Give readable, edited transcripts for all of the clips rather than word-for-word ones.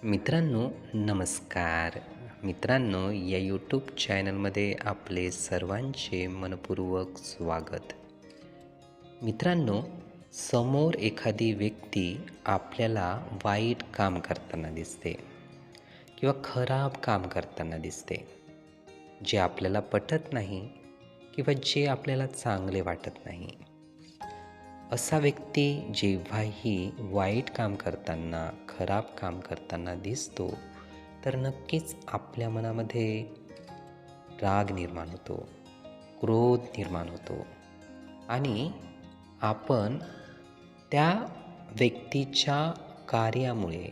मित्रांनो, नमस्कार. मित्रांनो, या यूट्यूब चॅनलमध्ये आपले सर्वांचे मनपूर्वक स्वागत. मित्रांनो, समोर एखादी व्यक्ती आपल्याला वाईट काम करताना दिसते किंवा खराब काम करताना दिसते, जे आपल्याला पटत नाही किंवा जे आपल्याला चांगले वाटत नाही. असा व्यक्ती जेव्हाही वाईट काम करताना, खराब काम करताना दिसतो, तर नक्कीच आपल्या मनामध्ये राग निर्माण होतो, क्रोध निर्माण होतो आणि आपण त्या व्यक्तीच्या कार्यामुळे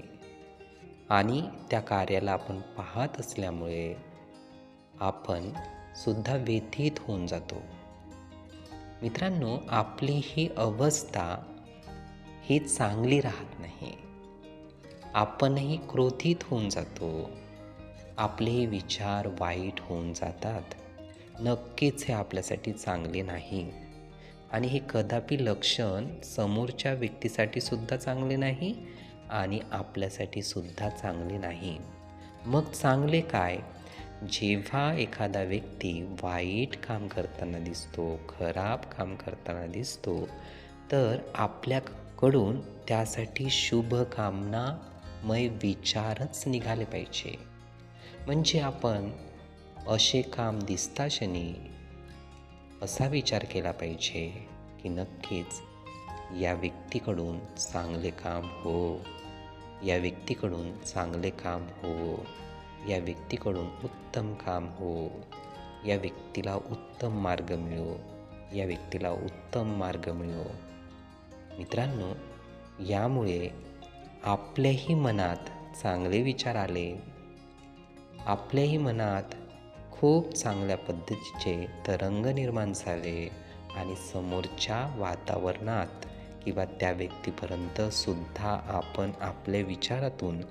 आणि त्या कार्याला आपण पाहत असल्यामुळे आपण सुद्धा व्यथित होऊन जातो. मित्रांनो, आपली ही अवस्था ही चांगली राहत नाही. आपणही क्रोधित होऊन जातो. आपलेही विचार वाईट होऊन जातात. नक्कीच हे आपल्यासाठी चांगले नाही आणि हे कदापि लक्षण समोरच्या व्यक्तीसाठी सुद्धा चांगले नाही आणि आपल्यासाठी सुद्धा चांगले नाही. मग चांगले काय? जेव्हा एखादा व्यक्ती वाईट काम करताना दिसतो, खराब काम करताना दिसतो, तर आपल्याकडून त्यासाठी शुभकामनामय विचारच निघाले पाहिजे. म्हणजे आपण असे काम दिसताक्षणी असा विचार केला पाहिजे की नक्कीच या व्यक्तीकडून चांगले काम हो, या व्यक्तीकडून चांगले काम हो, या व्यक्तीकडून उत्तम काम हो, या व्यक्तीला उत्तम मार्ग मिळो, या व्यक्तीला उत्तम मार्ग मिळो. मित्रांनो, यामुळे आपल्याही मनात चांगले विचार आले, आपल्याही मनात खूप चांगल्या पद्धतीचे तरंग निर्माण झाले आणि समोरच्या वातावरणात किंवा त्या व्यक्तीपर्यंत सुद्धा आपण आपल्या विचारातून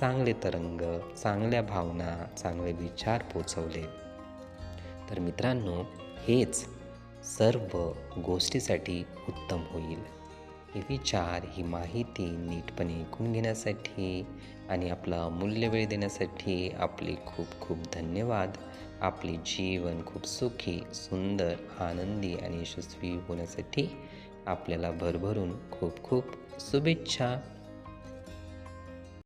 चांगले तरंग, चांगल्या भावना, चांगले विचार पोचवले. तर मित्रांनो, हेच सर्व गोष्टीसाठी उत्तम होईल. हे विचार, ही माहिती नीटपणे ऐकून घेण्यासाठी आणि आपला अमूल्य वेळ देण्यासाठी आपले खूप खूप धन्यवाद. आपले जीवन खूप सुखी, सुंदर, आनंदी आणि यशस्वी होण्यासाठी आपल्याला भरभरून खूप खूप शुभेच्छा.